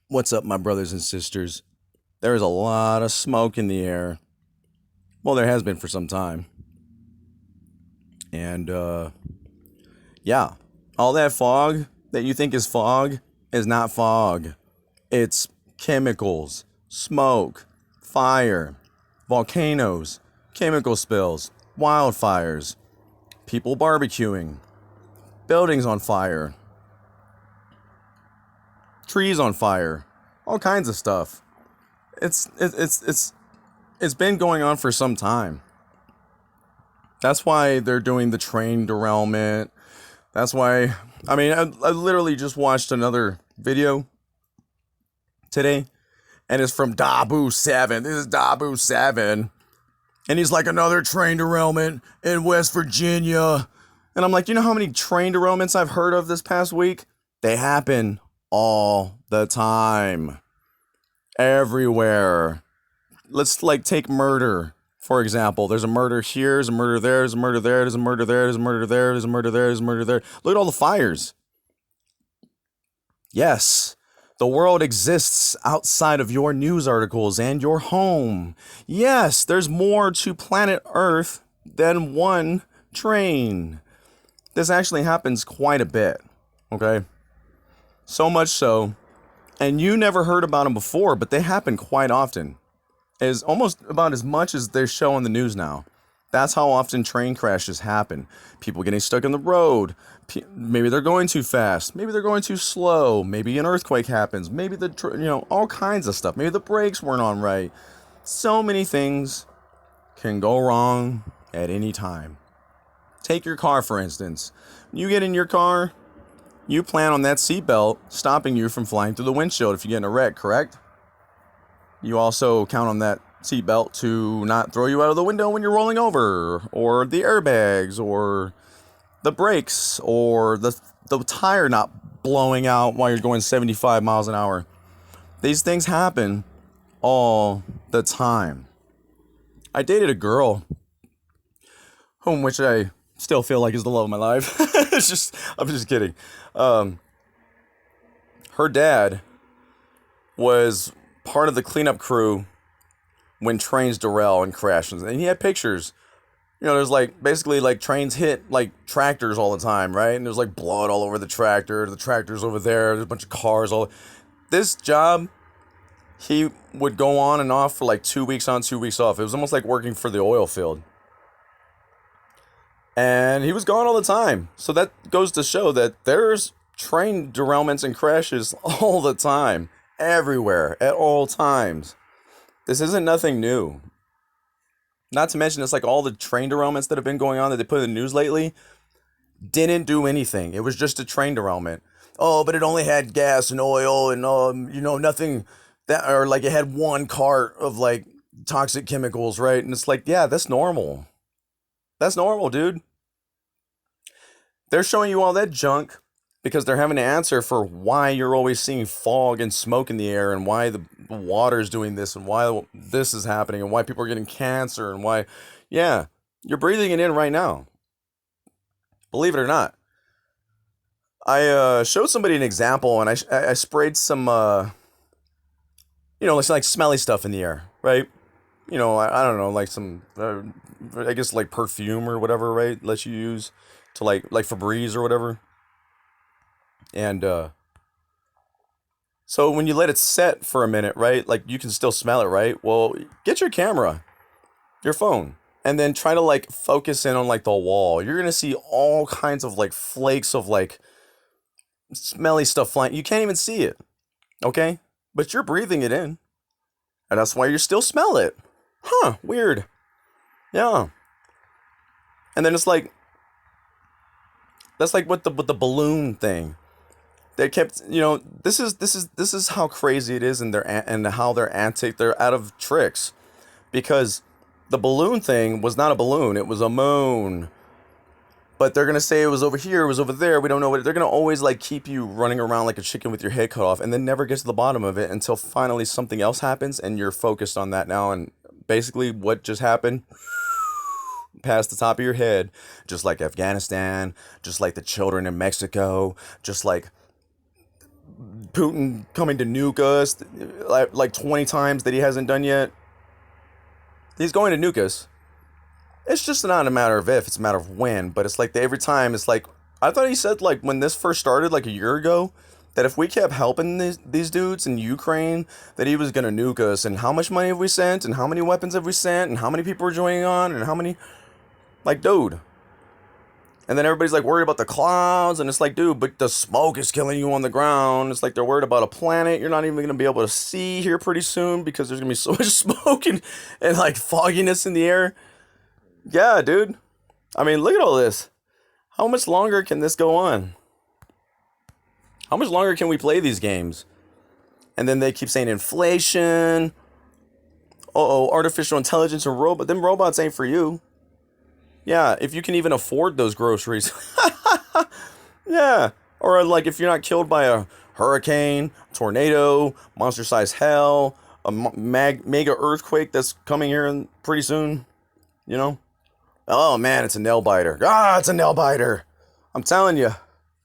What's up, my brothers and sisters? There is a lot of smoke in the air. Well, there has been for some time. And, yeah, all that fog that you think is fog is not fog. It's chemicals, smoke, fire, volcanoes, chemical spills, wildfires, people barbecuing, buildings on fire, trees on fire, all kinds of stuff. It's been going on for some time. That's why they're doing the train derailment. That's why, I literally just watched another video today, and it's from Dabu 7. This is Dabu 7. And he's like, another train derailment in West Virginia. And I'm like, you know how many train derailments I've heard of this past week? They happen all the time. Everywhere. Let's like take murder, for example. There's a murder here, there's a murder there, there's a murder there, there's a murder there, there's a murder there, there's a murder there, there's a murder there. Look at all the fires. Yes, the world exists outside of your news articles and your home. Yes, there's more to planet Earth than one train. This actually happens quite a bit, okay? So much so, and you never heard about them before, but they happen quite often. Is almost about as much as they show on the news now. That's how often train crashes happen. People getting stuck in the road. Maybe they're going too fast. Maybe they're going too slow. Maybe an earthquake happens. Maybe all kinds of stuff. Maybe the brakes weren't on right. So many things can go wrong at any time. Take your car, for instance. You get in your car, you plan on that seatbelt stopping you from flying through the windshield if you get in a wreck, correct? You also count on that seatbelt to not throw you out of the window when you're rolling over, or the airbags, or the brakes, or the tire not blowing out while you're going 75 miles an hour. These things happen all the time. I dated a girl whom which I still feel like is the love of my life. I'm just kidding. Her dad was part of the cleanup crew when trains derail and crash, and he had pictures. There's like basically like trains hit like tractors all the time, right? And there's like blood all over the tractor. The tractor's over there. There's a bunch of cars all. This job, he would go on and off for like 2 weeks on, 2 weeks off. It was almost like working for the oil field. And he was gone all the time. So that goes to show that there's train derailments and crashes all the time, everywhere, at all times. This isn't nothing new. Not to mention, it's like all the train derailments that have been going on that they put in the news lately didn't do anything. It was just a train derailment. Oh, but it only had gas and oil and nothing that, or like it had one cart of like toxic chemicals, right? And it's like, yeah, that's normal. That's normal, dude. They're showing you all that junk because they're having to answer for why you're always seeing fog and smoke in the air, and why the water's doing this, and why this is happening, and why people are getting cancer, and why, yeah, you're breathing it in right now. Believe it or not. I showed somebody an example, and I sprayed some, it's like smelly stuff in the air, right? I don't know, like some, I guess like perfume or whatever, right? Lets you use to like Febreze or whatever. And so when you let it set for a minute, right? Like you can still smell it, right? Well, get your camera, your phone, and then try to like focus in on like the wall. You're gonna see all kinds of like flakes of like smelly stuff flying. You can't even see it, okay? But you're breathing it in, and that's why you still smell it. Huh? Weird. Yeah. And then it's like that's like with the balloon thing. They kept, this is how crazy it is, and how they're antic. They're out of tricks, because the balloon thing was not a balloon; it was a moon. But they're gonna say it was over here, it was over there. We don't know what. They're gonna always like keep you running around like a chicken with your head cut off, and then never get to the bottom of it until finally something else happens, and you're focused on that now. And basically, what just happened past the top of your head, just like Afghanistan, just like the children in Mexico, just like Putin coming to nuke us like 20 times that he hasn't done yet. He's going to nuke us. It's just not a matter of if, it's a matter of when. But it's like every time, it's like, I thought he said like when this first started like a year ago, that if we kept helping these dudes in Ukraine, that he was gonna nuke us. And how much money have we sent? And how many weapons have we sent? And how many people are joining on? And how many, like, dude. And then everybody's like worried about the clouds, and it's like, dude, but the smoke is killing you on the ground. It's like they're worried about a planet you're not even gonna be able to see here pretty soon because there's gonna be so much smoke and like fogginess in the air. Yeah, dude. I mean, look at all this. How much longer can this go on? How much longer can we play these games? And then they keep saying inflation. Uh-oh, artificial intelligence and robot. Them robots ain't for you. Yeah, if you can even afford those groceries. Yeah. Or like if you're not killed by a hurricane, tornado, monster-sized hell, a mega earthquake that's coming here pretty soon, you know? Oh man, it's a nail biter. Ah, it's a nail biter. I'm telling you.